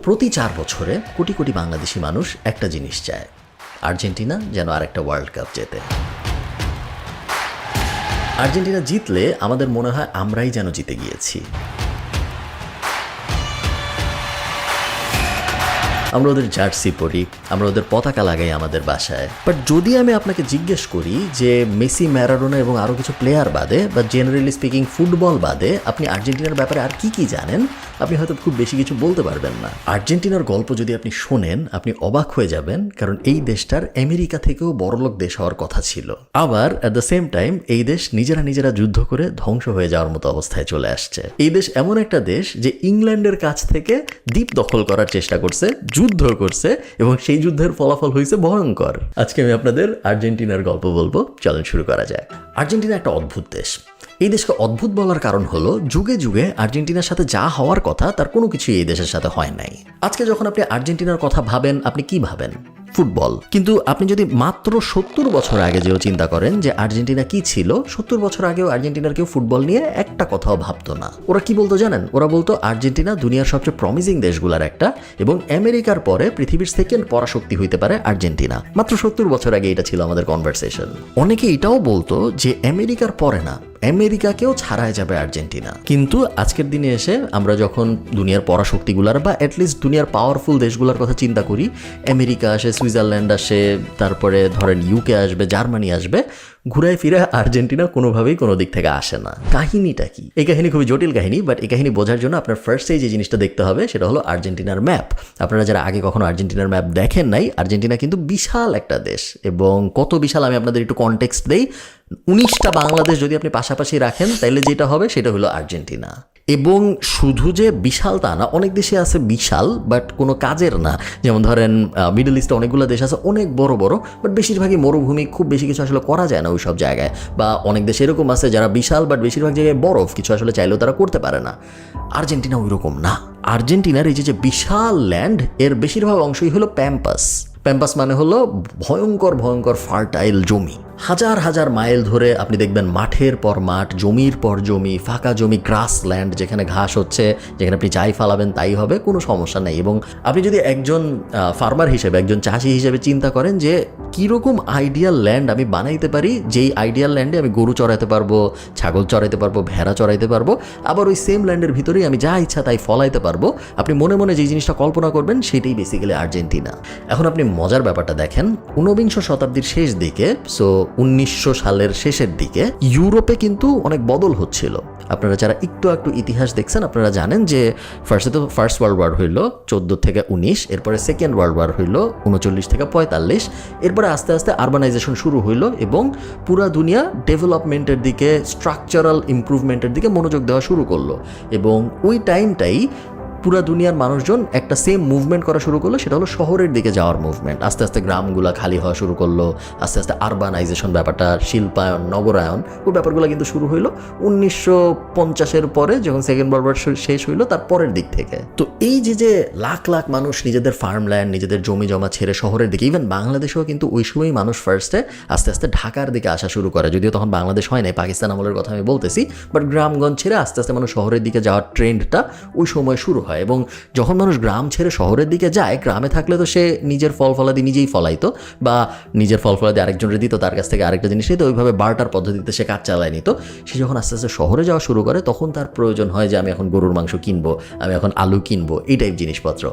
প্রতি 4 বছরে কোটি কোটি বাংলাদেশি মানুষ একটা জিনিস চায়, আর্জেন্টিনা যেন আরেকটা ওয়ার্ল্ড কাপ জেতে। আর্জেন্টিনা জিতলে আমাদের মনে হয় আমরাই যেন জিতে গিয়েছি। আমরা ওদের জার্সি পরি, আমরা ওদের পতাকা লাগাই আমাদের বাসায়। বাট যদি আমি আপনাকে জিজ্ঞেস করি যে মেসি, ম্যারাডোনা এবং আরও কিছু প্লেয়ার বাদে বা জেনারেলি স্পিকিং ফুটবল বাদে আপনি আর্জেন্টিনার ব্যাপারে আর কি জানেন, আপনি হয়তো খুব বেশি কিছু বলতে পারবেন না। আর্জেন্টিনার গল্প যদি আপনি শোনেন আপনি অবাক হয়ে যাবেন, কারণ এই দেশটার আমেরিকা থেকেও বড়লোক দেশ হওয়ার কথা ছিল। আবার অ্যাট দ্য সেম টাইম এই দেশ নিজেরা যুদ্ধ করে ধ্বংস হয়ে যাওয়ার মতো অবস্থায় চলে আসছে। এই দেশ এমন একটা দেশ যে ইংল্যান্ডের কাছ থেকে দ্বীপ দখল করার চেষ্টা করছে, যুদ্ধ করছে, এবং সেই যুদ্ধের ফলাফল হয়েছে ভয়ঙ্কর। আজকে আমি আপনাদের আর্জেন্টিনার গল্প বলবো, চলেন শুরু করা যায়। আর্জেন্টিনা একটা অদ্ভুত দেশ। এই দেশকে অদ্ভুত বলার কারণ হলো যুগে যুগে আর্জেন্টিনার সাথে যা হওয়ার কথা তার কোনো কিছুই এই দেশের সাথে হয় নাই। আজকে যখন আপনি আর্জেন্টিনার কথা ভাবেন, আপনি কি ভাবেন? ফুটবল। কিন্তু আপনি যদি মাত্র 70 বছর আগে যেও চিন্তা করেন যে আর্জেন্টিনা কি ছিল, 70 বছর আগেও আর্জেন্টিনার কেউ ফুটবল নিয়ে একটা কথাও ভাবতো না। ওরা কি বলতো জানেন? ওরা বলতো আর্জেন্টিনা দুনিয়ার সবচেয়ে প্রমিজিং দেশগুলোর একটা, এবং আমেরিকার পরে পৃথিবীর সেকেন্ড পরাশক্তি হইতে পারে আর্জেন্টিনা। মাত্র 70 বছর আগে এটা ছিল আমাদের কনভারসেশন। অনেকে এটাও বলতো যে আমেরিকার পরে না, আমেরিকাকেও ছাড়ায় যাবে আর্জেন্টিনা। কিন্তু আজকের দিনে এসে আমরা যখন দুনিয়ার পরাশক্তিগুলার বা অ্যাটলিস্ট দুনিয়ার পাওয়ারফুল দেশগুলোর কথা চিন্তা করি, আমেরিকা আসে, সুইজারল্যান্ড আসে, তারপরে ধরেন ইউকে আসবে, জার্মানি আসবে, ঘুরায় ফিরে আর্জেন্টিনা কোনোভাবেই কোনো দিক থেকে আসে না। কাহিনীটা কি? এই কাহিনী খুবই জটিল কাহিনী, বাট এই কাহিনী বোঝার জন্য আপনার ফার্স্টেই যে জিনিসটা দেখতে হবে সেটা হলো আর্জেন্টিনার ম্যাপ। আপনারা যারা আগে কখনো আর্জেন্টিনার ম্যাপ দেখেন নাই, আর্জেন্টিনা কিন্তু বিশাল একটা দেশ, এবং কত বিশাল আমি আপনাদের একটু কনটেক্সট দেই। 19টা বাংলাদেশ যদি আপনি পাশাপাশি রাখেন তাহলে যেটা হবে সেটা হলো আর্জেন্টিনা। এবং শুধু যে বিশাল তা না, অনেক দেশে আছে বিশাল বাট কোনো কাজের না। যেমন ধরেন মিডল ইস্টে অনেকগুলো দেশ আছে অনেক বড় বড়, বাট বেশিরভাগই মরুভূমি, খুব বেশি কিছু আসলে করা যায় না ওই সব জায়গায়। বা অনেক দেশ এরকম আছে যারা বিশাল বাট বেশিরভাগ জায়গায় বরফ, কিছু আসলে চাইলেও তারা করতে পারে না। আর্জেন্টিনা ওই রকম না। আর্জেন্টিনার এই যে বিশাল ল্যান্ড, এর বেশিরভাগ অংশই হলো প্যাম্পাস। প্যাম্পাস মানে হলো ভয়ঙ্কর ভয়ঙ্কর ফার্টাইল জমি। হাজার হাজার মাইল ধরে আপনি দেখবেন মাঠের পর মাঠ, জমির পর জমি, ফাঁকা জমি, গ্রাস ল্যান্ড, যেখানে ঘাস হচ্ছে, যেখানে আপনি যাই ফালাবেন তাই হবে, কোনো সমস্যা নেই। এবং আপনি যদি একজন ফার্মার হিসেবে, একজন চাষি হিসেবে চিন্তা করেন যে কীরকম আইডিয়াল ল্যান্ড আমি বানাইতে পারি, যেই আইডিয়াল ল্যান্ডে আমি গরু চড়াইতে পারবো, ছাগল চড়াইতে পারবো, ভেড়া চড়াইতে পারবো, আবার ওই সেম ল্যান্ডের ভিতরেই আমি যা ইচ্ছা তাই ফলাইতে পারবো, আপনি মনে মনে যেই জিনিসটা কল্পনা করবেন সেটাই বেসিক্যালি আর্জেন্টিনা। এখন আপনি মজার ব্যাপারটা দেখেন, 19বিংশ শতাব্দীর শেষ দিকে, সো 1900 সালের শেষের দিকে ইউরোপে কিন্তু অনেক বদল হচ্ছিল। আপনারা যারা একটু ইতিহাস দেখছেন আপনারা জানেন যে ফার্স্ট ওয়ার্ল্ড ওয়ার হইল 14 থেকে 19, এরপরে সেকেন্ড ওয়ার্ল্ড ওয়ার হইল 39 থেকে 45, এরপরে আস্তে আস্তে আরবানাইজেশন শুরু হইল এবং পুরা দুনিয়া ডেভেলপমেন্টের দিকে, স্ট্রাকচারাল ইমপ্রুভমেন্টের দিকে মনোযোগ দেওয়া শুরু করলো। এবং ওই টাইমটাই পুরা দুনিয়ার মানুষজন একটা সেম মুভমেন্ট করা শুরু করলো, সেটা হলো শহরের দিকে যাওয়ার মুভমেন্ট। আস্তে আস্তে গ্রামগুলো খালি হওয়া শুরু করলো, আস্তে আস্তে আরবানাইজেশন ব্যাপারটা, শিল্পায়ন, নগরায়ন, ওই ব্যাপারগুলো কিন্তু শুরু হইলো 1950-এর পরে, যখন সেকেন্ড ওয়ার্ল্ড ওয়ার শেষ হইলো তার পরের দিক থেকে। তো এই যে লাখ লাখ মানুষ নিজেদের ফার্মল্যান্ড, নিজেদের জমি জমা ছেড়ে শহরের দিকে, ইভেন বাংলাদেশেও কিন্তু ওই সময়ই মানুষ ফার্স্টে আস্তে আস্তে ঢাকার দিকে আসা শুরু করে, যদিও তখন বাংলাদেশ হয় নাই, পাকিস্তান আমলের কথা আমি বলতেছি, বাট গ্রামগঞ্জ ছেড়ে আস্তে আস্তে মানুষ শহরের দিকে যাওয়ার ট্রেন্ডটা ওই সময় শুরু হয়। এবং যখন মানুষ গ্রাম ছেড়ে শহরের দিকে যায়, গ্রামে থাকলে তো সে নিজের ফল ফলাদি নিজেই ফলাইতো, বা নিজের ফল ফলাদি আরেকজনের দিত, তার কাছ থেকে আরেকটা জিনিস নিত, ওইভাবে বার্টার পদ্ধতিতে সে কাজ চালায় নিত। সে যখন আস্তে আস্তে শহরে যাওয়া শুরু করে তখন তার প্রয়োজন হয় যে আমি এখন গরুর মাংস কিনবো, আমি এখন আলু কিনবো, এই টাইপ জিনিসপত্র।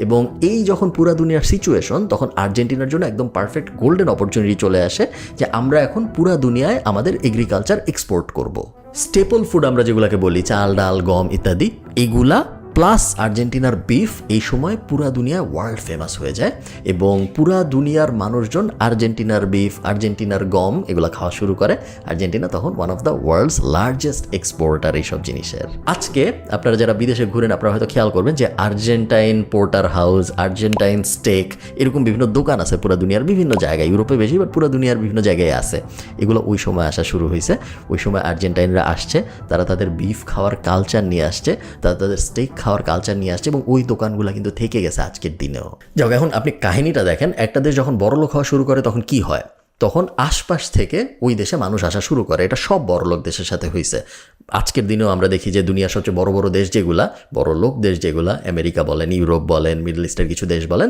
এবং এই যখন পুরা দুনিয়ার সিচুয়েশন, তখন আর্জেন্টিনার জন্য একদম পারফেক্ট গোল্ডেন অপরচুনিটি চলে আসে যে আমরা এখন পুরা দুনিয়ায় আমাদের এগ্রিকালচার এক্সপোর্ট করব। স্টেপল ফুড আমরা যেগুলোকে বলি, চাল, ডাল, গম ইত্যাদি, এগুলা প্লাস আর্জেন্টিনার বিফ এই সময় পুরা দুনিয়ায় ওয়ার্ল্ড ফেমাস হয়ে যায়, এবং পুরা দুনিয়ার মানুষজন আর্জেন্টিনার বিফ, আর্জেন্টিনার গম এগুলো খাওয়া শুরু করে। আর্জেন্টিনা তখন one of the world's largest exporter এইসব জিনিসের। আজকে আপনারা যারা বিদেশে ঘুরেন আপনারা হয়তো খেয়াল করবেন যে Argentine porter house, Argentine steak, এরকম বিভিন্ন দোকান আছে পুরা দুনিয়ার বিভিন্ন জায়গায়, ইউরোপে বেশি বাট পুরা দুনিয়ার বিভিন্ন জায়গায় আছে। এগুলো ওই সময় আসা শুরু হয়েছে। ওই সময় আর্জেন্টাইনরা আসছে, তারা তাদের বিফ খাওয়ার কালচার নিয়ে আসছে, তারা তাদের স্টেক খাওয়ার কালচার নিয়ে আসছে, এবং ওই দোকানগুলো কিন্তু থেকে গেছে আজকের দিনেও। যাক, এখন আপনি কাহিনীটা দেখেন, একটা দেশ যখন বড়লোক হওয়া শুরু করে তখন কি হয়? তখন আশপাশ থেকে ওই দেশে মানুষ আসা শুরু করে। এটা সব বড়লোক দেশের সাথে হয়েছে। আজকের দিনেও আমরা দেখি যে দুনিয়ার সবচেয়ে বড় বড় দেশ যেগুলা, বড় লোক দেশ যেগুলা, আমেরিকা বলেন, ইউরোপ বলেন, মিডল ইস্টের কিছু দেশ বলেন,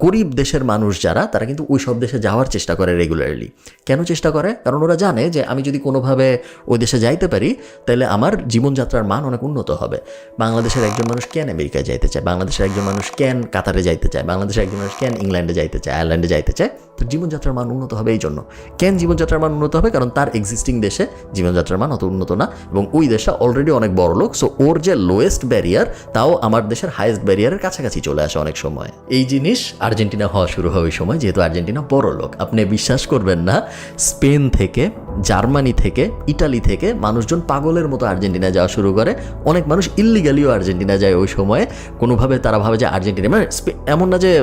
গরিব দেশের মানুষ যারা, তারা কিন্তু ওই সব দেশে যাওয়ার চেষ্টা করে রেগুলারলি। কেন চেষ্টা করে? কারণ ওরা জানে যে আমি যদি কোনোভাবে ওই দেশে যাইতে পারি তাহলে আমার জীবনযাত্রার মান অনেক উন্নত হবে। বাংলাদেশের একজন মানুষ কেন আমেরিকায় যাইতে চায়, বাংলাদেশের একজন মানুষ কেন কাতারে যাইতে চায়, বাংলাদেশের একজন মানুষ কেন ইংল্যান্ডে যাইতে চায়, আয়ারল্যান্ডে যাইতে চায়? তো জীবনযাত্রার মান উন্নত হবে এই জন্য। কেন জীবনযাত্রার মান উন্নত হবে? কারণ তার এক্সিস্টিং দেশে জীবনযাত্রার মান অত উন্নত না, এবং ওই দেশটা অলরেডি অনেক বড় লোক। সো ওর যে লোয়েস্ট ব্যারিয়ার, তাও আমার দেশের হাইয়েস্ট ব্যারিয়ারের কাছাকাছি চলে আসে অনেক সময়। এই জিনিস আর্জেন্টিনা হওয়া শুরু হয় ওই সময়, যেহেতু আর্জেন্টিনা বড় লোক। আপনি বিশ্বাস করবেন না, স্পেন থেকে, জার্মানি থেকে, ইটালি থেকে মানুষজন পাগলের মতো আর্জেন্টিনা যাওয়া শুরু করে। অনেক মানুষ ইল্লিগালিও আর্জেন্টিনা যায় ওই সময়ে। কোনোভাবে তারা ভাবে যে আর্জেন্টিনা, মানে এমন না যে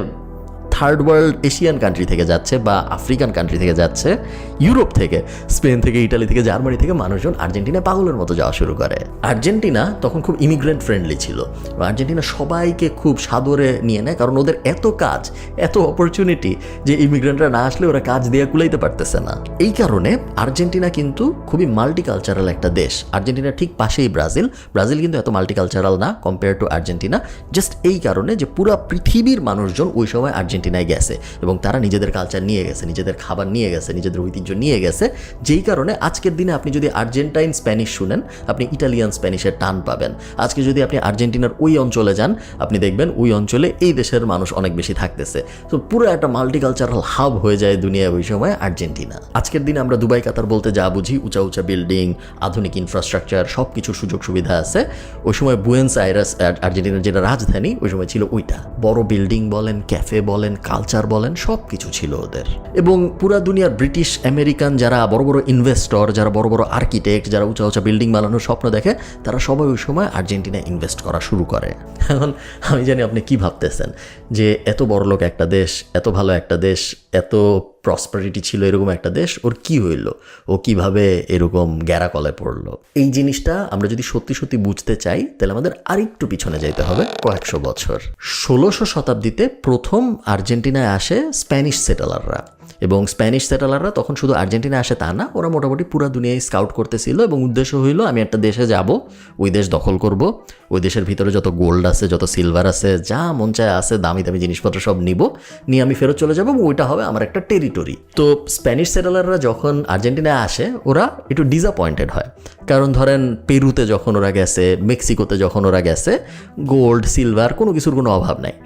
থার্ড ওয়ার্ল্ড এশিয়ান কান্ট্রি থেকে যাচ্ছে বা আফ্রিকান কান্ট্রি থেকে যাচ্ছে, ইউরোপ থেকে, স্পেন থেকে, ইটালি থেকে, জার্মানি থেকে মানুষজন আর্জেন্টিনা পাগলের মতো যাওয়া শুরু করে। আর্জেন্টিনা তখন খুব ইমিগ্রেন্ট ফ্রেন্ডলি ছিল। আর্জেন্টিনা সবাইকে খুব সাদরে নিয়ে নেয়, কারণ ওদের এত কাজ, এত অপরচুনিটি যে ইমিগ্রেন্টরা না আসলে ওরা কাজ দিয়ে কুলাইতে পারতেছে না। এই কারণে আর্জেন্টিনা কিন্তু খুবই মাল্টিকালচারাল একটা দেশ। আর্জেন্টিনার ঠিক পাশেই ব্রাজিল। ব্রাজিল কিন্তু এত মাল্টিকালচারাল না কম্পেয়ার টু আর্জেন্টিনা, জাস্ট এই কারণে যে পুরো পৃথিবীর মানুষজন ওই সময় আর্জেন্টিনায় গেছে এবং তারা নিজেদের কালচার নিয়ে গেছে, নিজেদের খাবার নিয়ে গেছে, নিজেদের ঐতিহ্য নিয়ে গেছে। যেই কারণে আজকের দিনে আপনি যদি আর্জেন্টাইন স্প্যানিশ শুনেন, আপনি ইটালিয়ান স্প্যানিশের টান পাবেন। আজকে যদি আপনি আর্জেন্টিনার ওই অঞ্চলে যান, আপনি দেখবেন ওই অঞ্চলে এই দেশের মানুষ অনেক বেশি থাকতেছে। তো পুরো একটা মাল্টিকালচারাল হাব হয়ে যায় দুনিয়া ওই সময় আর্জেন্টিনা। আজকের দিনে আমরা দুবাই, কাতার বলতে যা বুঝি, উঁচা উঁচা বিল্ডিং, আধুনিক ইনফ্রাস্ট্রাকচার, সব কিছুর সুযোগ সুবিধা আছে। ওই সময় বুয়েন্স আইরেস, আর্জেন্টিনার যেটা রাজধানী, ওই সময় ছিল ওইটা। বড় বিল্ডিং বলেন, ক্যাফে বলেন, কালচার বলেন, সব কিছু ছিল ওদের। এবং পুরা দুনিয়ার ব্রিটিশ, আমেরিকান যারা বড় বড় ইনভেস্টর, যারা বড় বড় আর্কিটেক্ট, যারা উঁচা উঁচা বিল্ডিং বানানোর স্বপ্ন দেখে, তারা সবাই ওই সময় আর্জেন্টিনায় ইনভেস্ট করা শুরু করে। এখন আমি জানি আপনি কি ভাবতেছেন যে এত বড় লোক একটা দেশ, এত ভালো একটা দেশ, এত প্রসপারিটি ছিল এরকম একটা দেশ, ওর কি হইল, ও কিভাবে এরকম গ্যারাকলে পড়লো? এই জিনিসটা আমরা যদি সত্যি সত্যি বুঝতে চাই তাহলে আমাদের আরেকটু পিছনে যাইতে হবে কয়েকশো বছর। 16শো শতাব্দীতে প্রথম আর্জেন্টিনায় আসে স্প্যানিশ সেটেলাররা। এবং স্প্যানিশ সেটেলাররা তখন শুধু আর্জেন্টিনা আসে তা না, ওরা মোটামুটি পুরো দুনিয়ায় স্কাউট করতেছিল এবং উদ্দেশ্য হইল আমি একটা দেশে যাব, ওই দেশ দখল করব, ওই দেশের ভিতরে যত গোল্ড আছে, যত সিলভার আছে, যা মন চায় আছে, দামি দামি জিনিসপত্র সব নিয়ে আমি ফেরত চলে যাব এবং ওইটা হবে আমার একটা টেরিটরি। তো স্প্যানিশ সেটেলাররা যখন আর্জেন্টিনায় আসে ওরা একটু ডিসঅ্যাপয়েন্টেড হয়, কারণ ধরেন পেরুতে যখন ওরা গেছে, মেক্সিকোতে যখন ওরা গেছে, গোল্ড সিলভার কোনো কিছুর কোনো অভাব নাই।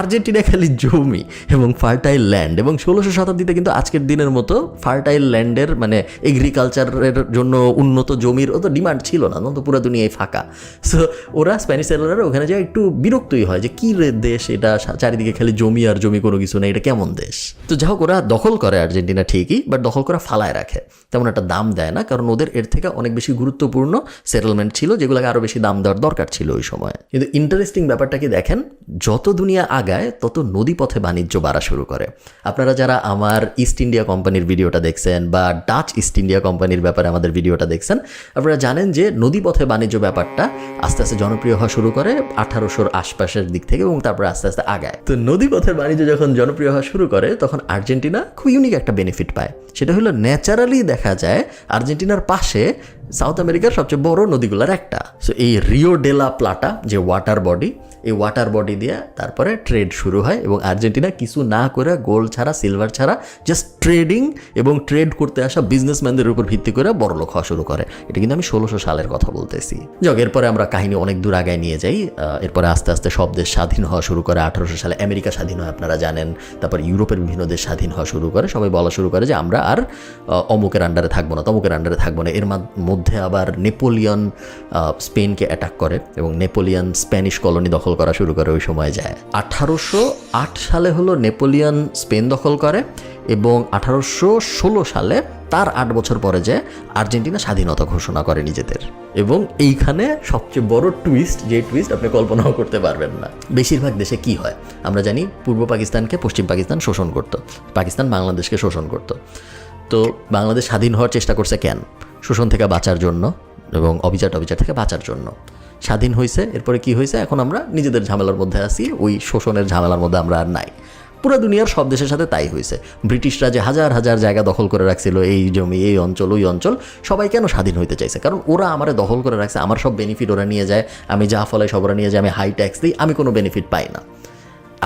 আর্জেন্টিনা খালি জমি এবং ফার্টাইল ল্যান্ড। এবং 16শো শতাব্দীতে কিন্তু আজকের দিনের মতো ফার্টাইল ল্যান্ডের, মানে এগ্রিকালচারের জন্য উন্নত জমির অত ডিমান্ড ছিল না, তো পুরো দুনিয়ায় ফাঁকা। সো ওরা স্প্যানিশ সেটেলাররা ওখানে যায় একটু বিরক্তই হয় যে কী রে দেশ এটা, চারিদিকে খালি জমি আর জমি, কোনো কিছু নেই, এটা কেমন দেশ? তো যাই হোক, ওরা দখল করে আর্জেন্টিনা ঠিকই, বাট দখল করা ফালায় রাখে, তেমন একটা দাম দেয় না, কারণ ওদের এর থেকে অনেক বেশি গুরুত্বপূর্ণ সেটেলমেন্ট ছিল যেগুলোকে আরও বেশি দাম দেওয়ার দরকার ছিল ওই সময়। কিন্তু ইন্টারেস্টিং ব্যাপারটা কি দেখেন, যত দুনিয়া আগায় তত নদীপথে বাণিজ্য বাড়া শুরু করে। আপনারা যারা আমার ইস্ট ইন্ডিয়া কোম্পানির ভিডিওটা দেখছেন বা ডাচ ইস্ট ইন্ডিয়া কোম্পানির ব্যাপারে আমাদের ভিডিওটা দেখছেন, আপনারা জানেন যে নদীপথে বাণিজ্য ব্যাপারটা আস্তে আস্তে জনপ্রিয় হওয়া শুরু করে 1800-র আশপাশের দিক থেকে এবং তারপরে আস্তে আস্তে আগায়। তো নদীপথের বাণিজ্য যখন জনপ্রিয় হওয়া শুরু করে তখন আর্জেন্টিনা খুব ইউনিক একটা বেনিফিট পায়। সেটা হলো ন্যাচারালি দেখা যায় আর্জেন্টিনার পাশে সাউথ আমেরিকার সবচেয়ে বড় নদীগুলোর একটা। সো এই রিও ডে লা প্লাটা যে ওয়াটার বডি, এই ওয়াটার বডি দিয়ে তারপরে ট্রেড শুরু হয় এবং আর্জেন্টিনা কিছু না করে, গোল্ড ছাড়া, সিলভার ছাড়া, জাস্ট ট্রেডিং এবং ট্রেড করতে আসা বিজনেসম্যানদের উপর ভিত্তি করে বড়লোক হওয়া শুরু করে। এটা কিন্তু আমি 1600 সালের কথা বলতেছি। যাক, এরপরে আমরা কাহিনী অনেক দূর আগায় নিয়ে যাই। এরপরে আস্তে আস্তে সব দেশ স্বাধীন হওয়া শুরু করে। 1800 সালে আমেরিকা স্বাধীন হয়, আপনারা জানেন। তারপর ইউরোপের বিভিন্ন দেশ স্বাধীন হওয়া শুরু করে। সবাই বলা শুরু করে যে আমরা আর অমুকের আন্ডারে থাকবো না, তমুকের আন্ডারে থাকবো না। এর মধ্যে আবার নেপোলিয়ন স্পেনকে অ্যাটাক করে এবং নেপোলিয়ন স্প্যানিশ কলোনি দখল করা শুরু করে। ওই সময় যায় 1808 সালে হলো নেপোলিয়ন স্পেন দখল করে এবং 1816 সালে তার 8 বছর পরে যে আর্জেন্টিনা স্বাধীনতা ঘোষণা করে নিজেদের। এবং এইখানে সবচেয়ে বড় টুইস্ট, যে টুইস্ট আপনি কল্পনাও করতে পারবেন না। বেশিরভাগ দেশে কি হয় আমরা জানি, পূর্ব পাকিস্তানকে পশ্চিম পাকিস্তান শোষণ করত, পাকিস্তান বাংলাদেশকে শোষণ করত। তো বাংলাদেশ স্বাধীন হওয়ার চেষ্টা করছে কেন? শোষণ থেকে বাঁচার জন্য এবং অবিচার থেকে বাঁচার জন্য। স্বাধীন হয়েছে, এরপরে কি হয়েছে? এখন আমরা নিজেদের ঝামেলার মধ্যে আছি, ওই শোষণের ঝামেলার মধ্যে আমরা আর নাই। পুরো দুনিয়ার সব দেশের সাথে তাই হয়েছে। ব্রিটিশরা যে হাজার হাজার জায়গা দখল করে রাখছিল, এই জমি, এই অঞ্চল, ওই অঞ্চল, সবাই কেন স্বাধীন হইতে চাইছে? কারণ ওরা আমারে দখল করে রাখছে, আমার সব বেনিফিট ওরা নিয়ে যায়, আমি যা ফলাই সব ওরা নিয়ে যায়, আমি হাই ট্যাক্স দিই, আমি কোনো বেনিফিট পাই না।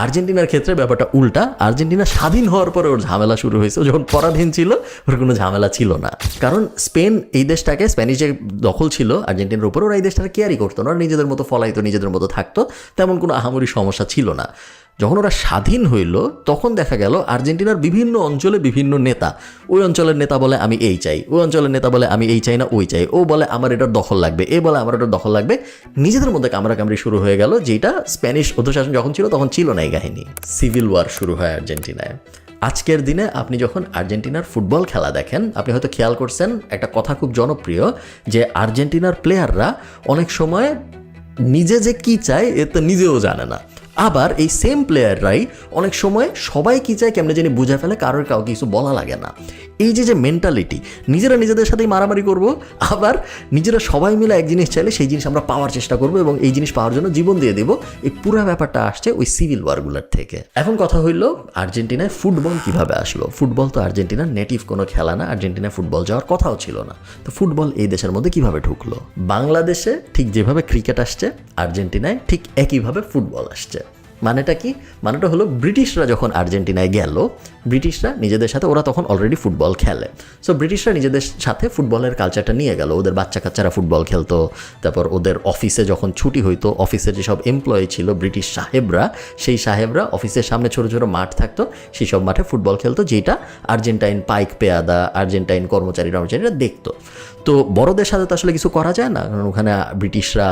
আর্জেন্টিনার ক্ষেত্রে ব্যাপারটা উল্টা। আর্জেন্টিনা স্বাধীন হওয়ার পরে ওর ঝামেলা শুরু হয়েছে, যখন পরাধীন ছিল ওর কোনো ঝামেলা ছিল না। কারণ স্পেন এই দেশটাকে, স্প্যানিশ যে দখল ছিল আর্জেন্টিনার উপর, ওরা এই দেশটাকে কেয়ারই করতো না, নিজেদের মতো ফলাইতো, নিজেদের মতো থাকতো, তেমন কোনো আহামরি সমস্যা ছিল না। যখন ওরা স্বাধীন হইল তখন দেখা গেল আর্জেন্টিনার বিভিন্ন অঞ্চলে বিভিন্ন নেতা, ওই অঞ্চলের নেতা বলে আমি এই চাই, ওই অঞ্চলের নেতা বলে আমি এই চাই না ওই চাই, ও বলে আমার এটার দখল লাগবে, এ বলে আমার এটার দখল লাগবে, নিজেদের মধ্যে কামড়াকামড়ি শুরু হয়ে গেল, যেটা স্প্যানিশ অধ্যুষাসন যখন ছিল তখন ছিল না এই কাহিনী। সিভিল ওয়ার শুরু হয় আর্জেন্টিনায়। আজকের দিনে আপনি যখন আর্জেন্টিনার ফুটবল খেলা দেখেন, আপনি হয়তো খেয়াল করছেন একটা কথা খুব জনপ্রিয়, যে আর্জেন্টিনার প্লেয়াররা অনেক সময় নিজে যে কি চায় এ তো নিজেও জানে না। আবার এই সেম প্লেয়াররাই অনেক সময় সবাই কী চায় কেমনে জানি বুঝে ফেলে, কারোর কাউকে কিছু বলা লাগে না। এই যে মেন্টালিটি, নিজেরা নিজেদের সাথেই মারামারি করব, আবার নিজেরা সবাই মিলে এক জিনিস চাইলে সেই জিনিস আমরা পাওয়ার চেষ্টা করব এবং এই জিনিস পাওয়ার জন্য জীবন দিয়ে দেবো, এই পুরো ব্যাপারটা আসছে ওই সিভিল ওয়ারগুলোর থেকে। এখন কথা হইল আর্জেন্টিনায় ফুটবল কিভাবে আসলো। ফুটবল তো আর্জেন্টিনার নেটিভ কোনো খেলা না, আর্জেন্টিনায় ফুটবল যাওয়ার কথাও ছিল না। তো ফুটবল এই দেশের মধ্যে কিভাবে ঢুকলো? বাংলাদেশে ঠিক যেভাবে ক্রিকেট আসছে, আর্জেন্টিনায় ঠিক একইভাবে ফুটবল আসছে। মানেটা কি? মানেটা হলো ব্রিটিশরা যখন আর্জেন্টিনায় গেল, ব্রিটিশরা নিজেদের সাথে, ওরা তখন অলরেডি ফুটবল খেলে, সো ব্রিটিশরা নিজেদের সাথে ফুটবলের কালচারটা নিয়ে গেল। ওদের বাচ্চা কাচ্চারা ফুটবল খেলতো, তারপর ওদের অফিসে যখন ছুটি হইতো, অফিসের যেসব এমপ্লয়ি ছিল ব্রিটিশ সাহেবরা, সেই সাহেবরা অফিসের সামনে ছোটো ছোটো মাঠ থাকতো, সেই সব মাঠে ফুটবল খেলতো, যেটা আর্জেন্টাইন পাইক পেয়াদা, আর্জেন্টাইন কর্মচারীরা দেখতো। তো বড়দের সাথে তো আসলে কিছু করা যায় না, কারণ ওখানে ব্রিটিশরা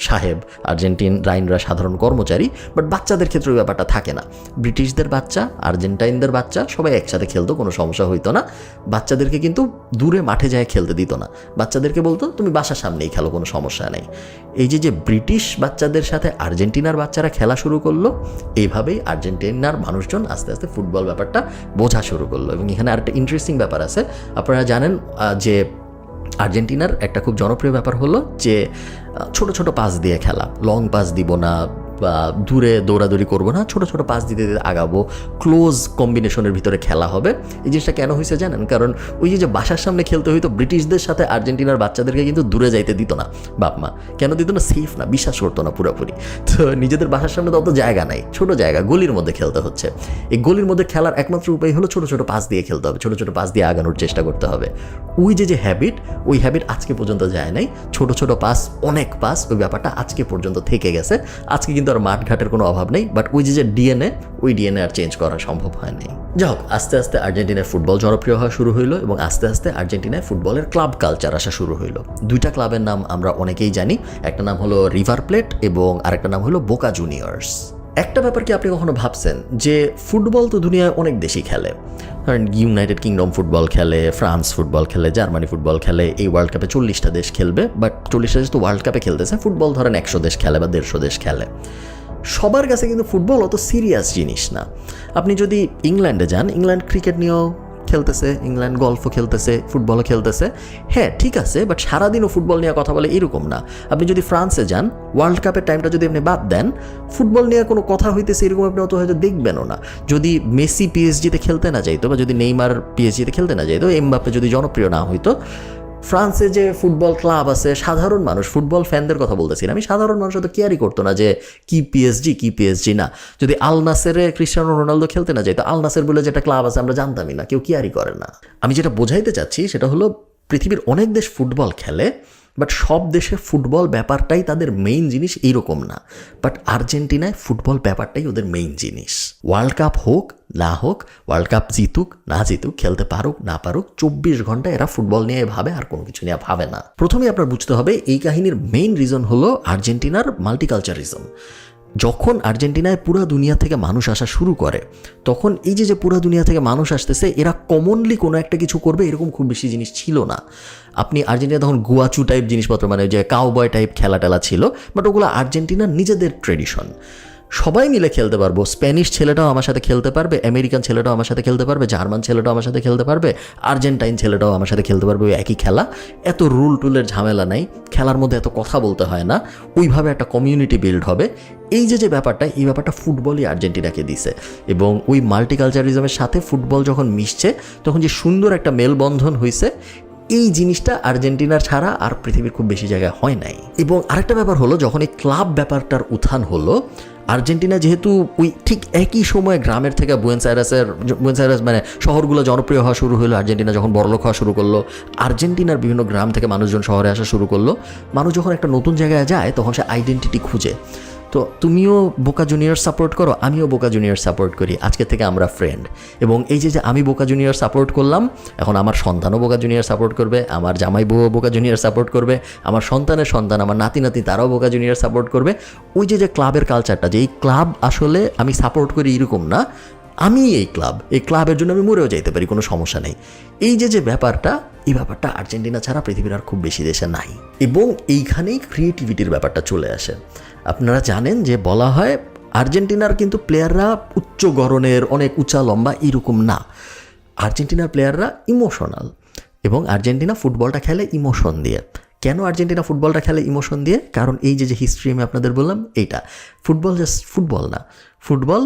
সাহেব, আর্জেন্টিন রাইনরা সাধারণ কর্মচারী, বাট বাচ্চাদের ক্ষেত্রে ওই ব্যাপারটা থাকে না। ব্রিটিশদের বাচ্চা, আর্জেন্টাইনদের বাচ্চা সবাই একসাথে খেলতো, কোনো সমস্যা হইতো না। বাচ্চাদেরকে কিন্তু দূরে মাঠে যায় খেলতে দিত না, বাচ্চাদেরকে বলতো তুমি বাসার সামনেই খেলো, কোনো সমস্যা নেই। এই যে ব্রিটিশ বাচ্চাদের সাথে আর্জেন্টিনার বাচ্চারা খেলা শুরু করলো, এইভাবেই আর্জেন্টিনার মানুষজন আস্তে আস্তে ফুটবল ব্যাপারটা বোঝা শুরু করলো। এবং এখানে আরেকটা ইন্টারেস্টিং ব্যাপার আছে, আপনারা জানেন যে আর্জেন্টিনার একটা খুব জনপ্রিয় ব্যাপার হলো যে ছোট ছোট পাস দিয়ে খেলা, লং পাস দিব না বা দূরে দৌড়াদৌড়ি করবো না, ছোট ছোট পাস দিতে দিতে আগাবো, ক্লোজ কম্বিনেশনের ভিতরে খেলা হবে। এই জিনিসটা কেন হয়েছে জানেন? কারণ ওই যে বাসার সামনে খেলতে হইতো, ব্রিটিশদের সাথে আর্জেন্টিনার বাচ্চাদেরকে কিন্তু দূরে যাইতে দিত না বাপ মা। কেন দিত না? সেফ না, বিশ্বাস করতো না পুরোপুরি। তো নিজেদের বাসার সামনে তো অত জায়গা নাই, ছোট জায়গা, গলির মধ্যে খেলতে হচ্ছে। এই গলির মধ্যে খেলার একমাত্র উপায় হলো ছোট ছোট পাস দিয়ে খেলতে হবে, ছোট ছোট পাস দিয়ে আগানোর চেষ্টা করতে হবে। ওই যে হ্যাবিট, ওই হ্যাবিট আজকে পর্যন্ত যায় নাই। ছোট ছোট পাস, অনেক পাস, ওই ব্যাপারটা আজকে পর্যন্ত থেকে গেছে। আজকে কিন্তু আর মাঠঘাটের কোনো অভাব নেই, বাট ওই যে ডিএনএ, ওই ডিএনএ আর চেঞ্জ করা সম্ভব হয় নাই। যাই হোক, আস্তে আস্তে আর্জেন্টিনায় ফুটবল জনপ্রিয় হওয়া শুরু হইলো এবং আস্তে আস্তে আর্জেন্টিনায় ফুটবলের ক্লাব কালচার আসা শুরু হইলো। দুইটা ক্লাবের নাম আমরা অনেকেই জানি, একটা নাম হলো রিভার প্লেট এবং আরেকটা নাম হলো বোকা জুনিয়র্স। একটা ব্যাপার কি আপনি কখনো ভাবছেন যে ফুটবল তো দুনিয়ায় অনেক দেশই খেলে, কারণ ইউনাইটেড কিংডম ফুটবল খেলে, ফ্রান্স ফুটবল খেলে, জার্মানি ফুটবল খেলে, এই ওয়ার্ল্ড কাপে 40টা দেশ খেলবে, বাট 40টা দেশ তো ওয়ার্ল্ড কাপে খেলতেছে, ফুটবল ধরেন 100 দেশ খেলে বা 150 দেশ খেলে। সবার কাছে কিন্তু ফুটবল অত সিরিয়াস জিনিস না। আপনি যদি ইংল্যান্ডে যান, ইংল্যান্ড ক্রিকেট নিয়েও খেলতেছে, ইংল্যান্ড গল্ফও খেলতেছে, ফুটবলও খেলতেছে, হ্যাঁ ঠিক আছে, বাট সারাদিনও ফুটবল নিয়ে কথা বলে এরকম না। আপনি যদি ফ্রান্সে যান, ওয়ার্ল্ড কাপের টাইমটা যদি আপনি বাদ দেন, ফুটবল নিয়ে কোনো কথা হইতেছে এরকম আপনি অত হয়তো দেখবেনও না। যদি মেসি পিএসজিতে খেলতে না যাইতো বা যদি নেইমার পিএসজিতে খেলতে না যাইতো, এমবাপ্পে যদি জনপ্রিয় না হইতো, ফ্রান্সে যে ফুটবল ক্লাব আছে, সাধারণ মানুষ, ফুটবল ফ্যানদের কথা বলতেছি না আমি, সাধারণ মানুষ তো কেয়ারই করতো না যে কি পিএসজি না। যদি আল নাসেরে ক্রিস্টিয়ানো রোনালদো খেলতে না যাইতো, আল নাসের বলে যেটা ক্লাব আছে আমরা জানতামই না, কেউ কেয়ারই করে না। আমি যেটা বোঝাইতে চাচ্ছি সেটা হলো পৃথিবীর অনেক দেশ ফুটবল খেলে, বাট সব দেশে ফুটবল ব্যাপারটাই তাদের মেইন জিনিস এইরকম না। বাট আর্জেন্টিনায় ফুটবল ব্যাপারটাই ওদের মেইন জিনিস। ওয়ার্ল্ড কাপ হোক না হোক, ওয়ার্ল্ড কাপ জিতুক না জিতুক, খেলতে পারুক না পারুক, 24 ঘন্টা এরা ফুটবল নিয়ে ভাবে, আর কোনো কিছু নিয়ে ভাবে না। প্রথমে আপনার বুঝতে হবে এই কাহিনীর মেইন রিজন হলো আর্জেন্টিনার মাল্টিকালচারিজম। যখন আর্জেন্টিনায় পুরো দুনিয়া থেকে মানুষ আসা শুরু করে, তখন এই যে পুরো দুনিয়া থেকে মানুষ আসতেছে, এরা কমনলি কোনো একটা কিছু করবে এরকম খুব বেশি জিনিস ছিল না। আপনি আর্জেন্টিনা তখন গুয়াচু টাইপ জিনিসপত্র, মানে যে কাউবয় টাইপ খেলা টেলা ছিল, বাট ওগুলো আর্জেন্টিনার নিজেদের ট্রেডিশন। সবাই মিলে খেলতে পারবো। স্প্যানিশ ছেলেটাও আমার সাথে খেলতে পারবে, আমেরিকান ছেলেটাও আমার সাথে খেলতে পারবে, জার্মান ছেলেটাও আমার সাথে খেলতে পারবে, আর্জেন্টাইন ছেলেটাও আমার সাথে খেলতে পারবে। ওই একই খেলা, এত রুল টুলের ঝামেলা নাই, খেলার মধ্যে এত কথা বলতে হয় না, ওইভাবে একটা কমিউনিটি বিল্ড হবে। এই যে ব্যাপারটা, এই ব্যাপারটা ফুটবলই আর্জেন্টিনাকে দিছে। এবং ওই মাল্টিকালচারিজমের সাথে ফুটবল যখন মিশছে তখন যে সুন্দর একটা মেলবন্ধন হয়েছে, এই জিনিসটা আর্জেন্টিনার ছাড়া আর পৃথিবীর খুব বেশি জায়গায় হয় নাই। এবং আরেকটা ব্যাপার হলো, যখন এই ক্লাব ব্যাপারটার উত্থান হলো, আর্জেন্টিনা যেহেতু ওই ঠিক একই সময় গ্রামের থেকে বুয়েন্স আয়ারেস মানে শহরগুলো জনপ্রিয় হওয়া শুরু হলো, আর্জেন্টিনা যখন বড়লোক হওয়া শুরু করলো, আর্জেন্টিনার বিভিন্ন গ্রাম থেকে মানুষজন শহরে আসা শুরু করলো। মানুষ যখন একটা নতুন জায়গায় যায় তখন সে আইডেন্টিটি খুঁজে। তো তুমিও বোকা জুনিয়র সাপোর্ট করো, আমিও বোকা জুনিয়র সাপোর্ট করি, আজকে থেকে আমরা ফ্রেন্ড। এবং এই যে আমি বোকা জুনিয়র সাপোর্ট করলাম, এখন আমার সন্তানও বোকা জুনিয়র সাপোর্ট করবে, আমার জামাই বউও বোকা জুনিয়র সাপোর্ট করবে, আমার সন্তানের সন্তান, আমার নাতি তারাও বোকা জুনিয়র সাপোর্ট করবে। ওই যে ক্লাবের কালচারটা, যে এই ক্লাব আসলে আমি সাপোর্ট করি এরকম না, আমি এই ক্লাবের জন্য আমি মরেও যাইতে পারি, কোনো সমস্যা নেই। এই যে ব্যাপারটা, এই ব্যাপারটা আর্জেন্টিনা ছাড়া পৃথিবীর আর খুব বেশি দেশে নাই। এবং এইখানেই ক্রিয়েটিভিটির ব্যাপারটা চলে আসে। আপনারা জানেন যে বলা হয় আর্জেন্টিনার কিন্তু প্লেয়াররা উচ্চ গড়নের, অনেক উঁচা লম্বা এরকম না। আর্জেন্টিনার প্লেয়াররা ইমোশনাল, এবং আর্জেন্টিনা ফুটবলটা খেলে ইমোশন দিয়ে। কেন আর্জেন্টিনা ফুটবলটা খেলে ইমোশন দিয়ে? কারণ এই যে হিস্ট্রি আমি আপনাদের বললাম, এইটা ফুটবল জাস্ট ফুটবল না, ফুটবল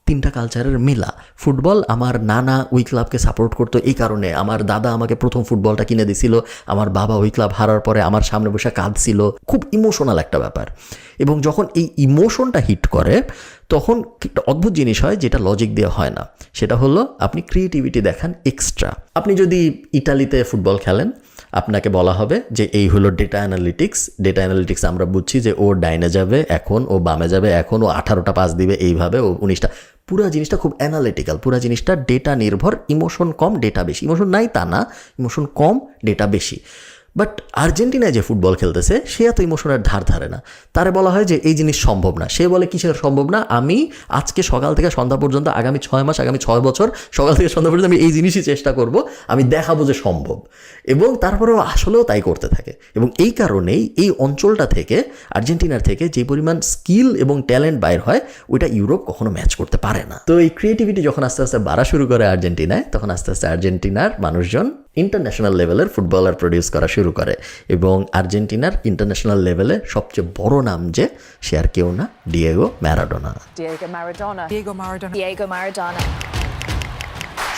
তিনটা কালচারের মেলা। ফুটবল আমার নানা ওই ক্লাবকে সাপোর্ট করতো, এই কারণে আমার দাদা আমাকে প্রথম ফুটবলটা কিনে দিছিল, আমার বাবা ওই ক্লাব হারার পরে আমার সামনে বসে কাঁদছিল, খুব ইমোশনাল একটা ব্যাপার। এবং যখন এই ইমোশনটা হিট করে তখন একটা অদ্ভুত জিনিস হয়, যেটা লজিক দিয়ে হয় না। সেটা হলো আপনি ক্রিয়েটিভিটি দেখান এক্সট্রা। আপনি যদি ইটালিতে ফুটবল খেলেন, আপনাকে বলা হবে যে এই হলো ডেটা অ্যানালিটিক্স আমরা বুঝছি যে ও ডাইনে যাবে এখন, ও বামে যাবে এখন, ও 18টা পাস দিবে এইভাবে, ও 19টা। পুরো জিনিসটা খুব অ্যানালিটিক্যাল, পুরো জিনিসটা ডেটা নির্ভর, ইমোশন কম ডেটা বেশি। ইমোশন নাই তা না, ইমোশন কম ডেটা বেশি। বাট আর্জেন্টিনায় যে ফুটবল খেলতেছে সে এত ইমোশনের ধারে না। তারে বলা হয় যে এই জিনিস সম্ভব না। সে বলে কিসের সম্ভব না? আমি আজকে সকাল থেকে সন্ধ্যা পর্যন্ত, আগামী 6 মাস, আগামী 6 বছর সকাল থেকে সন্ধ্যা পর্যন্ত আমি এই জিনিসই চেষ্টা করব, আমি দেখাবো যে সম্ভব। এবং তারপরেও আসলেও তাই করতে থাকে। এবং এই কারণেই এই অঞ্চলটা থেকে, আর্জেন্টিনার থেকে যে পরিমাণ স্কিল এবং ট্যালেন্ট বাইর হয়, ওইটা ইউরোপ কখনো ম্যাচ করতে পারে না। তো এই ক্রিয়েটিভিটি যখন আস্তে আস্তে বাড়া শুরু করে আর্জেন্টিনায়, তখন আস্তে আস্তে আর্জেন্টিনার মানুষজন ইন্টারন্যাশনাল লেভেলের ফুটবলার প্রডিউস করা শুরু করে। এবং আর্জেন্টিনার ইন্টারন্যাশনাল লেভেলে সবচেয়ে বড় নাম যে, সে আর কেউ না, ডিয়েগো ম্যারাডোনা।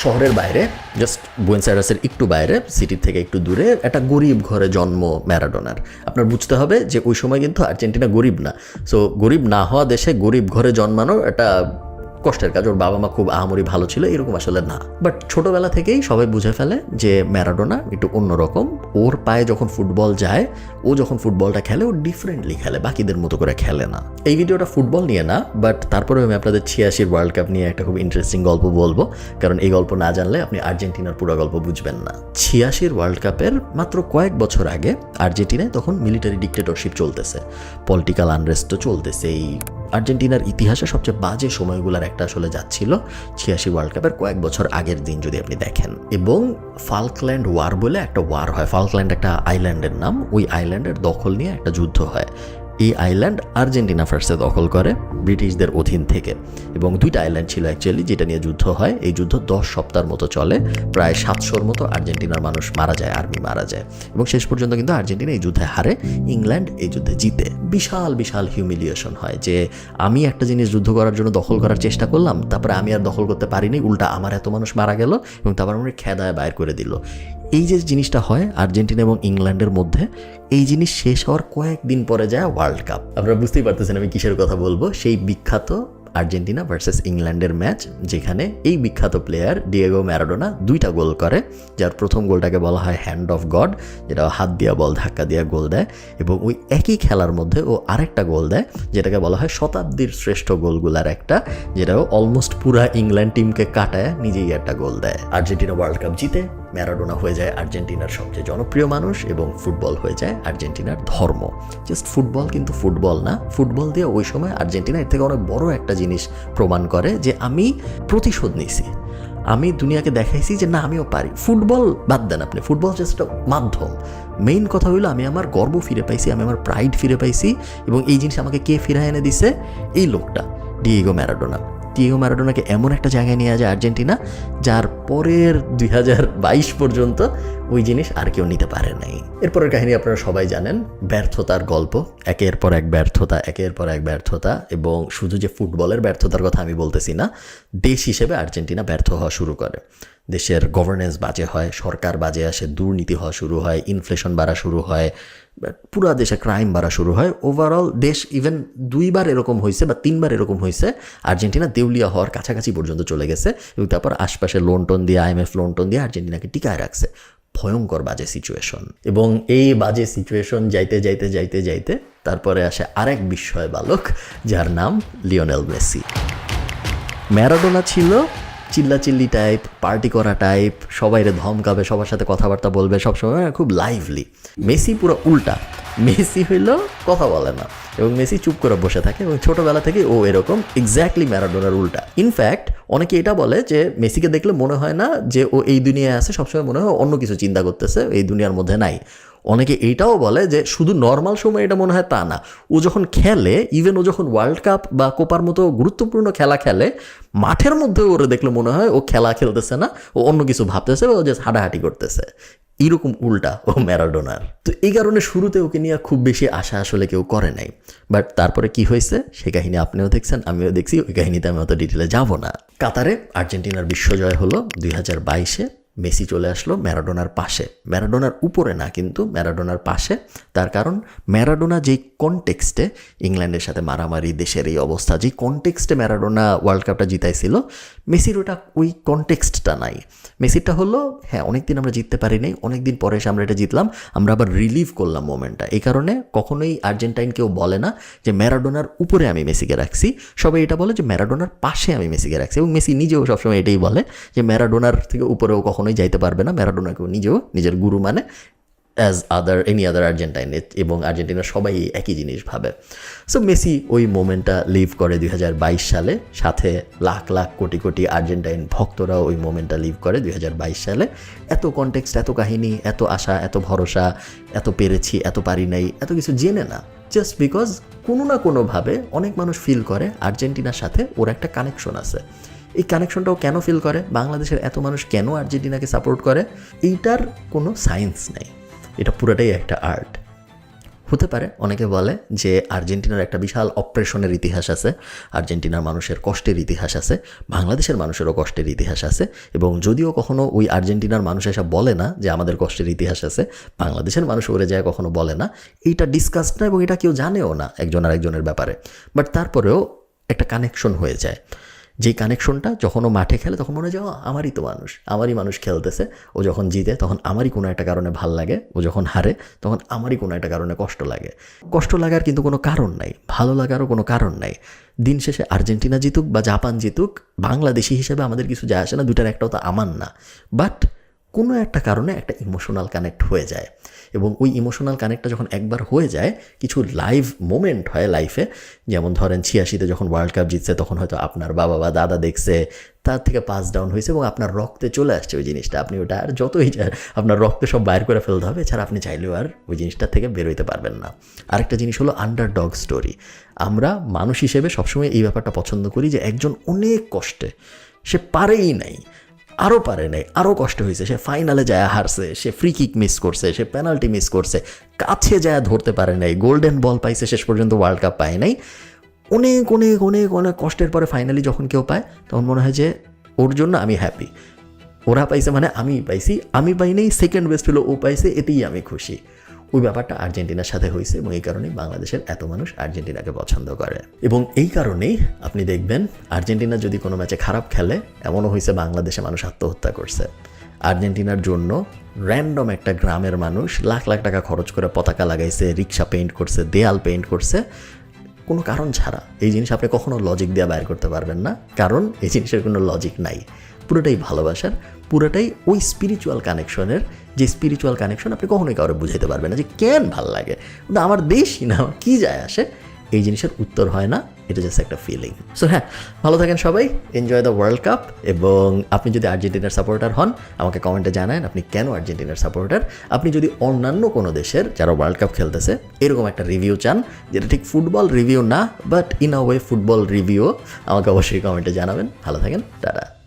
শহরের বাইরে, জাস্ট বুয়েন্স আয়ারেসের একটু বাইরে, সিটির থেকে একটু দূরে একটা গরিব ঘরে জন্ম ম্যারাডোনার। আপনার বুঝতে হবে যে ওই সময় কিন্তু আর্জেন্টিনা গরিব না। সো গরিব না হওয়া দেশে গরিব ঘরে জন্মানো এটা কষ্টের কাজ। ওর বাবা মা খুব আহামরি ভালো ছিল এরকম আসলে না। বাট ছোটবেলা থেকেই সবাই বুঝে ফেলে যে ম্যারাডোনা একটু অন্যরকম। ওর পায়ে যখন ফুটবল যায়, ও যখন ফুটবলটা খেলে, ও ডিফারেন্টলি খেলে, বাকিদের মতো করে খেলে না। এই ভিডিওটা ফুটবল নিয়ে না, বাট তারপরেও আমি আপনাদের 86 ওয়ার্ল্ড কাপ নিয়ে একটা খুব ইন্টারেস্টিং গল্প বলবো, কারণ এই গল্প না জানলে আপনি আর্জেন্টিনার পুরো গল্প বুঝবেন না। 86 ওয়ার্ল্ড কাপের মাত্র কয়েক বছর আগে আর্জেন্টিনায় তখন মিলিটারি ডিক্টেটরশিপ চলতেছে, পলিটিক্যাল আনরেস্টও চলতেছে। এই আর্জেন্টিনার ইতিহাসে সবচেয়ে বাজে সময়গুলোর একটা আসলে যাচ্ছিল 86 ওয়ার্ল্ড কাপের কয়েক বছর আগের দিন যদি আপনি দেখেন। এবং ফাল্কল্যান্ড ওয়ার বলে একটা ওয়ার হয়। ফাল্কল্যান্ড একটা আইল্যান্ডের নাম। ওই আইল্যান্ডের দখল নিয়ে একটা যুদ্ধ হয়। এই আইল্যান্ড আর্জেন্টিনা ফার্স্টে দখল করে ব্রিটিশদের অধীন থেকে। এবং দুইটা আইল্যান্ড ছিল অ্যাকচুয়ালি, যেটা নিয়ে যুদ্ধ হয়। এই যুদ্ধ 10 সপ্তাহের মতো চলে। প্রায় 700-র মতো আর্জেন্টিনার মানুষ মারা যায়, আর্মি মারা যায়। এবং শেষ পর্যন্ত কিন্তু আর্জেন্টিনা এই যুদ্ধে হারে, ইংল্যান্ড এই যুদ্ধে জিতে। বিশাল বিশাল হিউমিলিয়েশন হয় যে আমি একটা জিনিস যুদ্ধ করার জন্য দখল করার চেষ্টা করলাম, তারপরে আমি আর দখল করতে পারিনি, উল্টা আমার এত মানুষ মারা গেল এবং তারপর আমার খেদায় বাইর করে দিল। এই যে জিনিসটা হয় আর্জেন্টিনা এবং ইংল্যান্ডের মধ্যে, এই জিনিস শেষ হওয়ার কয়েকদিন পরে যায় ওয়ার্ল্ড কাপ। আপনারা বুঝতেই পারতেছেন আমি কিসের কথা বলবো। সেই বিখ্যাত আর্জেন্টিনা ভার্সেস ইংল্যান্ডের ম্যাচ, যেখানে এই বিখ্যাত প্লেয়ার ডিয়েগো ম্যারাডোনা 2টা গোল করে, যার প্রথম গোলটাকে বলা হয় হ্যান্ড অফ গড, যেটা হাত দিয়া বল ধাক্কা দিয়া গোল দেয়। এবং ওই একই খেলার মধ্যে ও আরেকটা গোল দেয়, যেটাকে বলা হয় শতাব্দীর শ্রেষ্ঠ গোলগুলার একটা, যেটাও অলমোস্ট পুরা ইংল্যান্ড টিমকে কাটায় নিজেই একটা গোল দেয়। আর্জেন্টিনা ওয়ার্ল্ড কাপ জিতে, ম্যারাডোনা হয়ে যায় আর্জেন্টিনার সবচেয়ে জনপ্রিয় মানুষ এবং ফুটবল হয়ে যায় আর্জেন্টিনার ধর্ম। জাস্ট ফুটবল কিন্তু ফুটবল না, ফুটবল দিয়ে ওই সময় আর্জেন্টিনা এর থেকে অনেক বড় একটা জিনিস প্রমাণ করে যে আমি প্রতিশোধ নিয়েছি, আমি দুনিয়াকে দেখাইছি যে না আমিও পারি। ফুটবল বাদ দেন আপনি, ফুটবল জাস্ট মাধ্যম। মেইন কথা হইলো আমি আমার গর্ব ফিরে পাইছি, আমি আমার প্রাইড ফিরে পাইছি। এবং এই জিনিস আমাকে কে ফিরে এনে দিছে? এই লোকটা, ডিয়েগো ম্যারাডোনাকে এমন একটা জায়গায় নিয়ে যায় আর্জেন্টিনা, যার পরের 2022 পর্যন্ত ওই জিনিস আর কেউ নিতে পারে নাই। এরপরের কাহিনী আপনারা সবাই জানেন, ব্যর্থতার গল্প, একের পর এক ব্যর্থতা, এবং শুধু যে ফুটবলের ব্যর্থতার কথা আমি বলতেছি না, দেশ হিসেবে আর্জেন্টিনা ব্যর্থ হওয়া শুরু করে। দেশের গভর্নেন্স বাজে হয়, সরকার বাজে আসে, দুর্নীতি হওয়া শুরু হয়, ইনফ্লেশন বাড়া শুরু হয়, পুরা দেশে ক্রাইম বাড়া শুরু হয়। ওভারঅল দেশ ইভেন 2বার এরকম হয়েছে বা 3বার এরকম হয়েছে, আর্জেন্টিনা দেউলিয়া হওয়ার কাছাকাছি পর্যন্ত চলে গেছে, এবং তারপর আশপাশে লোন টোন দিয়ে, IMF লোন টোন দিয়ে আর্জেন্টিনাকে টিকায় রাখছে। ভয়ঙ্কর বাজে সিচুয়েশন। এবং এই বাজে সিচুয়েশন যাইতে তারপরে আসে আরেক বিস্ময় বালক, যার নাম লিওনেল মেসি। ম্যারাডোনা ছিল চিল্লাচিল্লি টাইপ, পার্টি করা টাইপ, সবাইরে ধমকাবে, সবার সাথে কথাবার্তা বলবে, সবসময় খুব লাইভলি। মেসি পুরো উল্টা, মেসি হইল কথা বলে না, এবং মেসি চুপ করে বসে থাকে, এবং ছোটোবেলা থেকে ও এরকম এক্স্যাক্টলি ম্যারাডোনার উল্টা। ইনফ্যাক্ট অনেকে এটা বলে যে মেসিকে দেখলে মনে হয় না যে ও এই দুনিয়ায় আছে, সবসময় মনে হয় অন্য কিছু চিন্তা করতেছে, এই দুনিয়ার মধ্যে নাই। অনেকে এইটাও বলে যে শুধু নর্মাল সময় এটা মনে হয় তা না, ও যখন খেলে, ইভেন ও যখন ওয়ার্ল্ড কাপ বা কোপার মতো গুরুত্বপূর্ণ খেলা খেলে, মাঠের মধ্যে ওরে দেখলে মনে হয় ও খেলা খেলতেছে না, ও অন্য কিছু ভাবতেছে, ও জাস্ট হাঁটাহাঁটি করতেছে। এরকম উল্টা ও ম্যারাডোনার। তো এই কারণে শুরুতে ওকে নিয়ে খুব বেশি আশা আসলে কেউ করে নাই। বাট তারপরে কি হয়েছে সে কাহিনী আপনিও দেখছেন, আমিও দেখছি, ওই কাহিনীতে আমি অত ডিটেলে যাব না। কাতারে আর্জেন্টিনার বিশ্বজয় হলো 2022-এ। মেসি চলে আসলো ম্যারাডোনার পাশে, ম্যারাডোনার উপরে না কিন্তু ম্যারাডোনার পাশে। তার কারণ ম্যারাডোনা যেই কনটেক্সটে ইংল্যান্ডের সাথে মারামারি, দেশের এই অবস্থা, যেই কনটেক্সটে ম্যারাডোনা ওয়ার্ল্ড কাপটা জিতাইছিল, মেসির ওটা ওই কনটেক্সটটা নাই। মেসিরটা হলো, হ্যাঁ অনেকদিন আমরা জিততে পারিনি, অনেকদিন পরে এসে আমরা এটা জিতলাম, আমরা আবার রিলিভ করলাম মোমেন্টটা। এই কারণে কখনোই আর্জেন্টাইন কেউ বলে না যে ম্যারাডোনার উপরে আমি মেসিকে রাখছি, সবাই এটা বলে যে ম্যারাডোনার পাশে আমি মেসিকে রাখছি। এবং মেসি নিজেও সবসময় এটাই বলে যে ম্যারাডোনার থেকে উপরেও কখনোই যাইতে পারবে না, ম্যারাডোনাকেও নিজেও নিজের গুরু মানে অ্যাজ এনি আদার আর্জেন্টাইন, এবং আর্জেন্টিনার সবাই একই জিনিস ভাবে। সো মেসি ওই মোমেন্টটা লিভ করে 2022 সালে, সাথে লাখ লাখ কোটি কোটি আর্জেন্টাইন ভক্তরাও ওই মোমেন্টটা লিভ করে 2022 সালে। এত কনটেক্সট, এত কাহিনী, এত আশা, এত ভরসা, এত পেরেছি, এত পারি নাই, এত কিছু জেনে না, জাস্ট বিকজ কোনো না কোনোভাবে অনেক মানুষ ফিল করে আর্জেন্টিনার সাথে ওর একটা কানেকশন আছে। এই কানেকশনটাও কেন ফিল করে, বাংলাদেশের এত মানুষ কেন আর্জেন্টিনাকে সাপোর্ট করে, এইটার কোনো সায়েন্স নেই, এটা পুরোটাই একটা আর্ট। হতে পারে অনেকে বলে যে আর্জেন্টিনার একটা বিশাল অপারেশনের ইতিহাস আছে, আর্জেন্টিনার মানুষের কষ্টের ইতিহাস আছে, বাংলাদেশের মানুষেরও কষ্টের ইতিহাস আছে, এবং যদিও কখনো ওই আর্জেন্টিনার মানুষ এসব বলে না যে আমাদের কষ্টের ইতিহাস আছে, বাংলাদেশের মানুষ ওরে যায় কখনো বলে না, এইটা ডিসকাস না, এবং এটা কেউ জানেও না একজন আরেকজনের ব্যাপারে। বাট তারপরেও একটা কানেকশন হয়ে যায়, যেই কানেকশনটা যখন ও মাঠে খেলে তখন মনে হয় যে আমারই মানুষ খেলতেছে, ও যখন জিতে তখন আমারই কোনো একটা কারণে ভাল লাগে, ও যখন হারে তখন আমারই কোনো একটা কারণে কষ্ট লাগে। কষ্ট লাগার কিন্তু কোনো কারণ নাই, ভালো লাগারও কোনো কারণ নাই। দিন শেষে আর্জেন্টিনা জিতুক বা জাপান জিতুক, বাংলাদেশি হিসেবে আমাদের কিছু যায় আসে না, দুটার একটাও তো আমার না। বাট কোনো একটা কারণে একটা ইমোশনাল কানেক্ট হয়ে যায়, এবং ওই ইমোশনাল কানেক্টটা যখন একবার হয়ে যায়, কিছু লাইভ মোমেন্ট হয় লাইফে। যেমন ধরেন 86-তে যখন ওয়ার্ল্ড কাপ জিতছে, তখন হয়তো আপনার বাবা বা দাদা দেখছে, তার থেকে পাস ডাউন হয়েছে, এবং আপনার রক্তে চলে আসছে ওই জিনিসটা। আপনি ওটা আর যতই আপনার রক্তে সব বাইর করে ফেলতে হবে, এছাড়া আপনি চাইলেও আর ওই জিনিসটা থেকে বেরোইতে পারবেন না। আরেকটা জিনিস হলো আন্ডারডগ স্টোরি। আমরা মানুষ হিসেবে সবসময় এই ব্যাপারটা পছন্দ করি যে একজন অনেক কষ্টে, সে পারেই নাই, আরও পারে নাই, আরও কষ্ট হয়েছে, সে ফাইনালে যায় হারছে, সে ফ্রি কিক মিস করছে, সে পেনাল্টি মিস করছে, কাছে যায় ধরতে পারে নাই, গোল্ডেন বল পাইছে, শেষ পর্যন্ত ওয়ার্ল্ড কাপ পায় নাই, অনেক অনেক অনেক অনেক কষ্টের পরে ফাইনালি যখন কেউ পায়, তখন মনে হয় যে ওর জন্য আমি হ্যাপি, ওরা পাইছে মানে আমি পাইছি, আমি পাই নাই, সেকেন্ড বেস্ট হলো ও পাইছে, এতেই আমি খুশি। ওই ব্যাপারটা আর্জেন্টিনার সাথে হয়েছে, এবং এই কারণেই বাংলাদেশের এত মানুষ আর্জেন্টিনাকে পছন্দ করে। এবং এই কারণেই আপনি দেখবেন আর্জেন্টিনা যদি কোনো ম্যাচে খারাপ খেলে, এমনও হয়েছে বাংলাদেশে মানুষ আত্মহত্যা করছে। আর্জেন্টিনার জন্য র্যান্ডম একটা গ্রামের মানুষ লাখ লাখ টাকা খরচ করে পতাকা লাগাইছে, রিক্সা পেইন্ট করছে, দেয়াল পেইন্ট করছে, কোনো কারণ ছাড়া। এই জিনিস আপনি কখনো লজিক দিয়ে বাইর করতে পারবেন না, কারণ এই জিনিসের কোনো লজিক নাই। পুরোটাই ভালোবাসার, পুরোটাই ওই স্পিরিচুয়াল কানেকশনের, যে স্পিরিচুয়াল কানেকশন আপনি কখনোই কারো বুঝাইতে পারবেন না যে কেন ভাল লাগে, আমার দেশই না, কী যায় আসে, এই জিনিসের উত্তর হয় না, এটা জাস্ট একটা ফিলিং। সো হ্যাঁ, ভালো থাকেন সবাই, এনজয় দ্য ওয়ার্ল্ড কাপ। এবং আপনি যদি আর্জেন্টিনার সাপোর্টার হন, আমাকে কমেন্টে জানান আপনি কেন আর্জেন্টিনার সাপোর্টার। আপনি যদি অন্যান্য কোনো দেশের যারা ওয়ার্ল্ড কাপ খেলতেছে এরকম একটা রিভিউ চান, যেটা ঠিক ফুটবল রিভিউ না but in a way football review, আমাকে অবশ্যই কমেন্টে জানাবেন। ভালো থাকেন, টাটা।